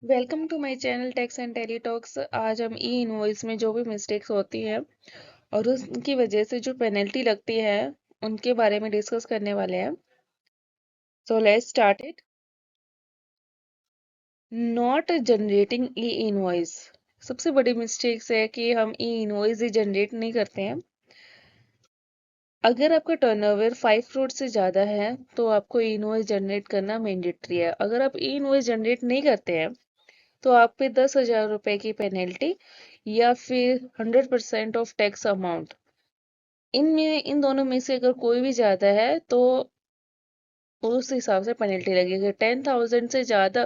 Welcome to my channel tax and tally talks. आज हम ई invoice में जो भी मिस्टेक्स होती हैं और उसकी वजह से जो पेनल्टी लगती है उनके बारे में डिस्कस करने वाले हैं। So let's start it. Not generating E invoice. सबसे बड़ी मिस्टेक्स है कि हम ई इनवॉइस ही जनरेट नहीं करते हैं। अगर आपका टर्नओवर 5 करोड़ से ज़्यादा है तो आपको ई इनवॉइस जनरेट करना मैंडेटरी है। अगर आप ई इनवॉइस जनरेट नहीं करते हैं तो आप पे 10,000 रुपए की पेनल्टी या फिर 100% ऑफ टैक्स अमाउंट, इन दोनों में से अगर कोई भी ज्यादा है तो उस हिसाब से पेनल्टी लगेगी। 10,000 से ज्यादा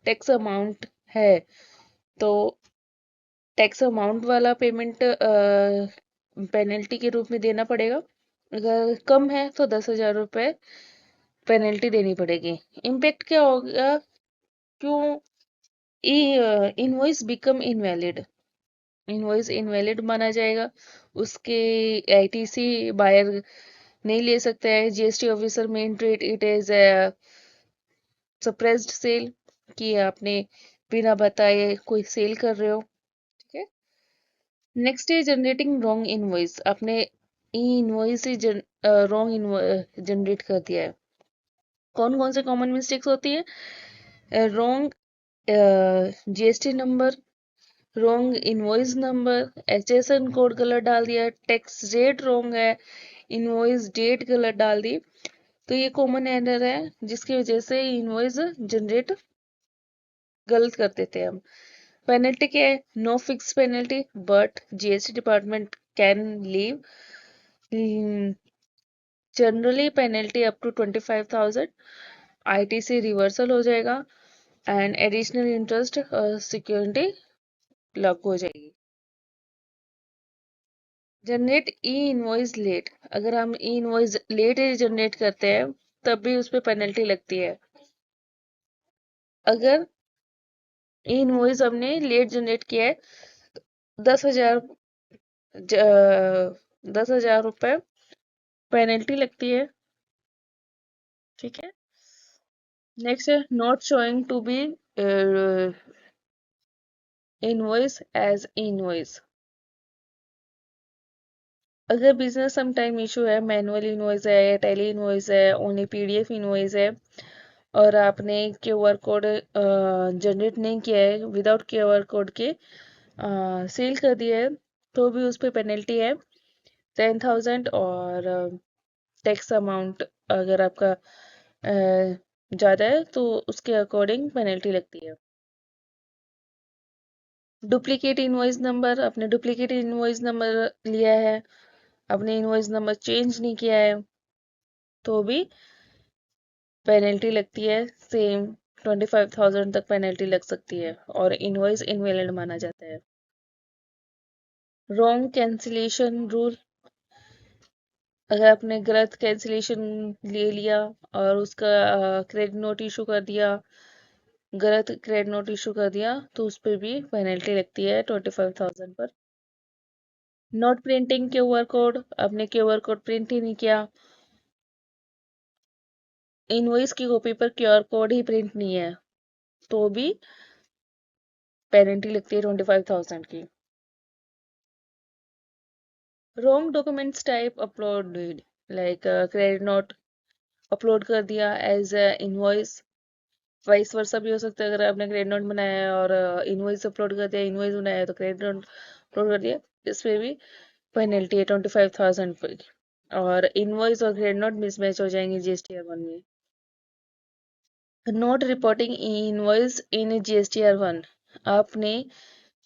टैक्स अमाउंट है तो टैक्स अमाउंट वाला पेमेंट पेनल्टी के रूप में देना पड़ेगा। अगर कम है तो 10,000 रुपए पेनल्टी देनी पड़ेगी। इम्पेक्ट क्या होगा? क्यों invoice become invalid? Invoice invalid माना जाएगा। उसके आईटीसी बायर नहीं ले सकता है। GST officer may treat it as suppressed sale कि आपने बिना बताए कोई सेल कर रहे हो। ठीक है। नेक्स्ट है जनरेटिंग रॉन्ग इनवॉइस। आपने ई इनवॉइस ही रॉन्ग जनरेट कर दिया है। कौन कौन से कॉमन मिस्टेक्स होती है? Wrong GST number, wrong invoice number, HSN code गलत डाल दिया, टैक्स रेट रॉन्ग है, इनवॉइस डेट गलत डाल दी। तो ये कॉमन एरर है जिसकी वजह से इनवॉइस जनरेट गलत कर देते हैं हम। पेनल्टी क्या है? No fix penalty but GST department can levy generally penalty up to 25,000। ITC reversal हो जाएगा and additional interest security lock हो जाएगी। Generate e invoice late. अगर हम ई इनवॉइस लेट जनरेट करते हैं तब भी उस पर पेनल्टी लगती है। अगर ई इनवॉइस हमने लेट जनरेट किया है 10,000 10,000 रुपए पेनल्टी लगती है। ठीक है। नेक्स्ट है not showing to be invoice as invoice. अगर बिजनेस सम टाइम इशू है, मैनुअल इनवॉइस है या टेली इनवॉइस है, ओनली पीडीएफ इनवॉइस है और आपने क्यूआर कोड जनरेट नहीं किया है, विदाउट क्यूआर कोड के सेल कर दिया है तो भी उस पर पेनल्टी है 10,000। और टैक्स अमाउंट अगर आपका ज़्यादा है तो उसके अकॉर्डिंग पेनल्टी लगती है। Duplicate invoice number. आपने डुप्लीकेट इनवॉइस नंबर लिया है, आपने इनवॉइस नंबर चेंज नहीं किया है तो भी पेनल्टी लगती है सेम। 25,000 तक पेनल्टी लग सकती है और इनवॉइस इनवैलिड माना जाता है। Wrong cancellation rule. अगर आपने गलत कैंसिलेशन ले लिया और उसका क्रेडिट नोट इशू कर दिया, गलत क्रेडिट नोट इशू कर दिया तो उस पर भी पेनल्टी लगती है 25,000 पर। Not printing QR code. आपने क्यूआर कोड प्रिंट ही नहीं किया, इनवॉइस की कॉपी पर क्यूआर कोड ही प्रिंट नहीं है तो भी पेनल्टी लगती है 25,000 की। Wrong documents type uploaded, like credit note upload कर दिया एज इनवॉइस। वाइस वर्सा भी हो सकता है। अगर आपने क्रेडिट नोट बनाया है और इनवॉइस अपलोड कर दिया, इनवॉइस बनाया है तो क्रेडिट नोट अपलोड कर दिया, इस पे भी पेनल्टी है 25,000 पर। और इनवॉइस और क्रेडिट नोट मिसमैच हो जाएंगे जीएसटीआर वन में। Not reporting invoice in GSTR one. आपने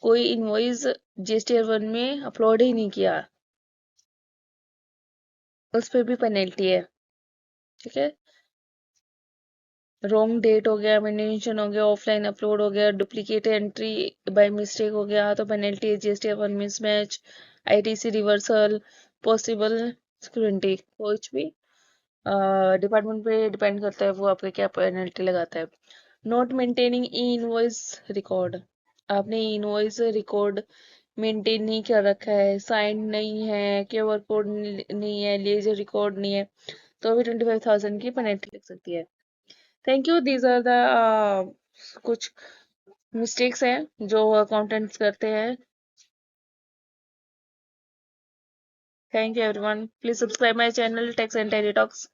कोई इनवॉइस जीएसटीआर वन में अपलोड ही नहीं किया, उस पर भी पेनल्टी है। ठीक है। रॉन्ग डेट हो गया, मेंशन हो गया, ऑफलाइन अपलोड हो गया, डुप्लीकेट एंट्री बाय मिस्टेक हो गया तो पेनल्टी है GST one mismatch, ITC reversal, possible security. कुछ भी डिपार्टमेंट पे डिपेंड करता है वो आपके क्या पेनल्टी लगाता है। Not maintaining E invoice record. आपने इनवॉइस रिकॉर्ड मेंटेन नहीं कर रखा है, साइन नहीं है, क्यूआर कोड नहीं है, लेजर रिकॉर्ड नहीं है तो भी 25,000 की पेनल्टी लग सकती है। Thank you. These are the कुछ मिस्टेक्स हैं जो अकाउंटेंट्स करते हैं। Thank you everyone, please subscribe my channel tax and tally talks.